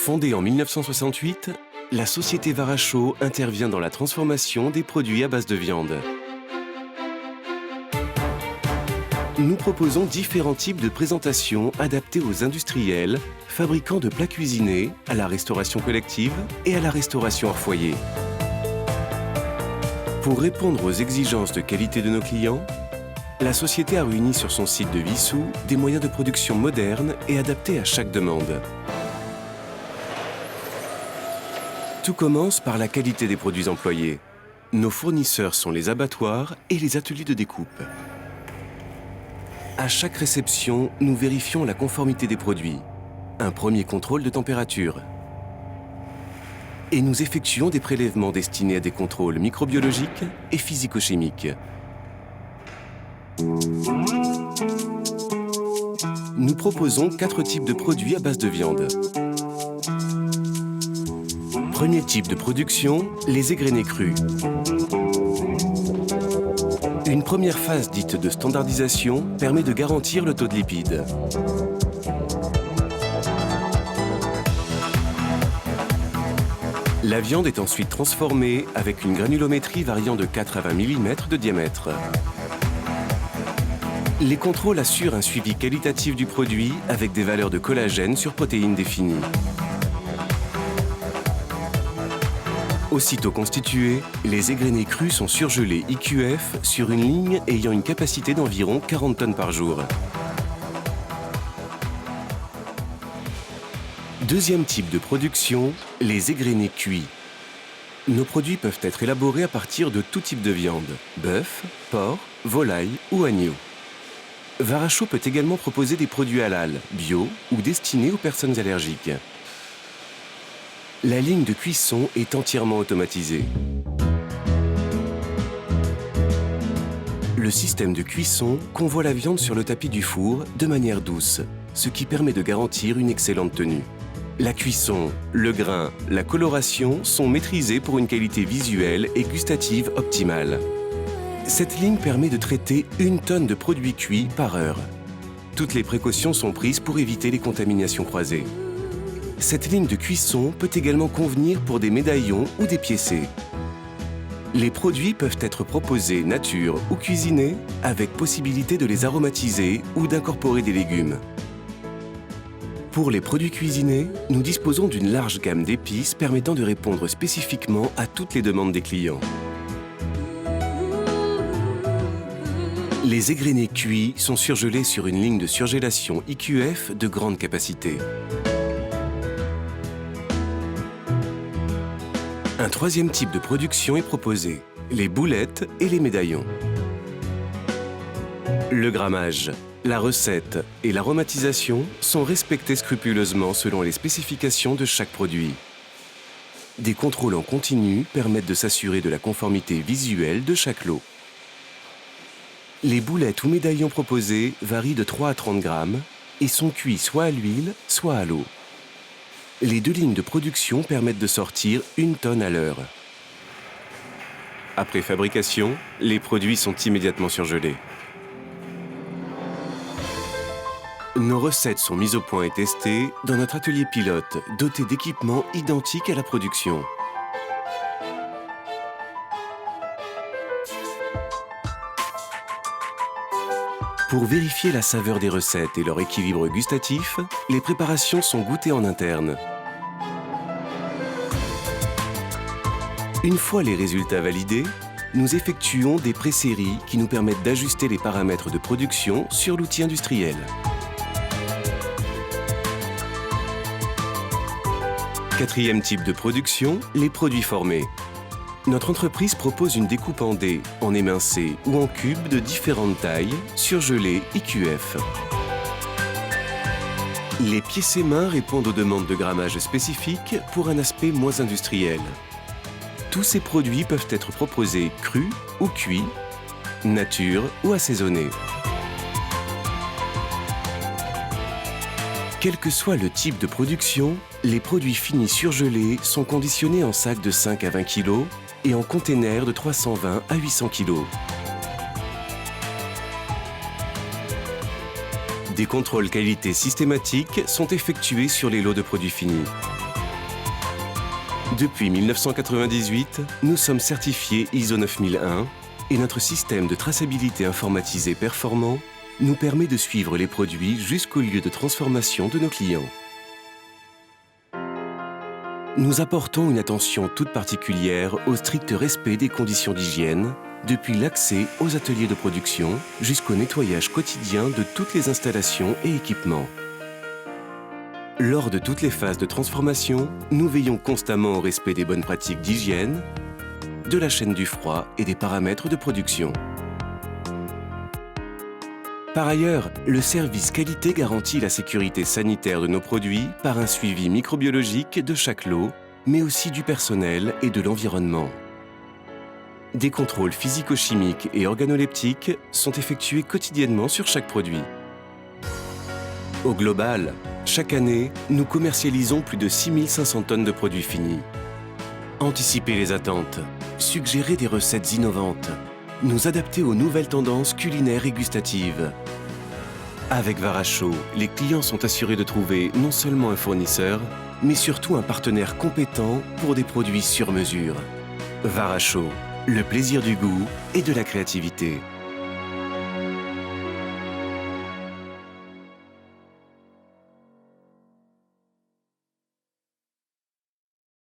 Fondée en 1968, la société Varachaud intervient dans la transformation des produits à base de viande. Nous proposons différents types de présentations adaptés aux industriels, fabricants de plats cuisinés, à la restauration collective et à la restauration hors foyer. Pour répondre aux exigences de qualité de nos clients, la société a réuni sur son site de Wissous des moyens de production modernes et adaptés à chaque demande. Tout commence par la qualité des produits employés. Nos fournisseurs sont les abattoirs et les ateliers de découpe. À chaque réception, nous vérifions la conformité des produits. Un premier contrôle de température. Et nous effectuons des prélèvements destinés à des contrôles microbiologiques et physico-chimiques. Nous proposons 4 types de produits à base de viande. Premier type de production, les égrenés crus. Une première phase dite de standardisation permet de garantir le taux de lipides. La viande est ensuite transformée avec une granulométrie variant de 4 à 20 mm de diamètre. Les contrôles assurent un suivi qualitatif du produit avec des valeurs de collagène sur protéines définies. Aussitôt constitués, les égrenés crus sont surgelés IQF sur une ligne ayant une capacité d'environ 40 tonnes par jour. Deuxième type de production, les égrenés cuits. Nos produits peuvent être élaborés à partir de tout type de viande, bœuf, porc, volaille ou agneau. Varachaud peut également proposer des produits halal, bio ou destinés aux personnes allergiques. La ligne de cuisson est entièrement automatisée. Le système de cuisson convoie la viande sur le tapis du four de manière douce, ce qui permet de garantir une excellente tenue. La cuisson, le grain, la coloration sont maîtrisés pour une qualité visuelle et gustative optimale. Cette ligne permet de traiter 1 tonne de produits cuits par heure. Toutes les précautions sont prises pour éviter les contaminations croisées. Cette ligne de cuisson peut également convenir pour des médaillons ou des piécés. Les produits peuvent être proposés nature ou cuisinés, avec possibilité de les aromatiser ou d'incorporer des légumes. Pour les produits cuisinés, nous disposons d'une large gamme d'épices permettant de répondre spécifiquement à toutes les demandes des clients. Les égrenés cuits sont surgelés sur une ligne de surgélation IQF de grande capacité. Un troisième type de production est proposé, les boulettes et les médaillons. Le grammage, la recette et l'aromatisation sont respectés scrupuleusement selon les spécifications de chaque produit. Des contrôles en continu permettent de s'assurer de la conformité visuelle de chaque lot. Les boulettes ou médaillons proposés varient de 3 à 30 grammes et sont cuits soit à l'huile, soit à l'eau. Les 2 lignes de production permettent de sortir 1 tonne à l'heure. Après fabrication, les produits sont immédiatement surgelés. Nos recettes sont mises au point et testées dans notre atelier pilote, doté d'équipements identiques à la production. Pour vérifier la saveur des recettes et leur équilibre gustatif, les préparations sont goûtées en interne. Une fois les résultats validés, nous effectuons des pré-séries qui nous permettent d'ajuster les paramètres de production sur l'outil industriel. Quatrième type de production, les produits formés. Notre entreprise propose une découpe en dés, en émincé ou en cubes de différentes tailles, surgelés IQF. Les piécés mains répondent aux demandes de grammage spécifiques pour un aspect moins industriel. Tous ces produits peuvent être proposés crus ou cuits, nature ou assaisonnés. Quel que soit le type de production, les produits finis surgelés sont conditionnés en sacs de 5 à 20 kg et en containers de 320 à 800 kg. Des contrôles qualité systématiques sont effectués sur les lots de produits finis. Depuis 1998, nous sommes certifiés ISO 9001 et notre système de traçabilité informatisé performant nous permet de suivre les produits jusqu'au lieu de transformation de nos clients. Nous apportons une attention toute particulière au strict respect des conditions d'hygiène, depuis l'accès aux ateliers de production jusqu'au nettoyage quotidien de toutes les installations et équipements. Lors de toutes les phases de transformation, nous veillons constamment au respect des bonnes pratiques d'hygiène, de la chaîne du froid et des paramètres de production. Par ailleurs, le service qualité garantit la sécurité sanitaire de nos produits par un suivi microbiologique de chaque lot, mais aussi du personnel et de l'environnement. Des contrôles physico-chimiques et organoleptiques sont effectués quotidiennement sur chaque produit. Au global, chaque année, nous commercialisons plus de 6500 tonnes de produits finis. Anticiper les attentes, suggérer des recettes innovantes, nous adapter aux nouvelles tendances culinaires et gustatives. Avec Varacho, les clients sont assurés de trouver non seulement un fournisseur, mais surtout un partenaire compétent pour des produits sur mesure. Varacho, le plaisir du goût et de la créativité.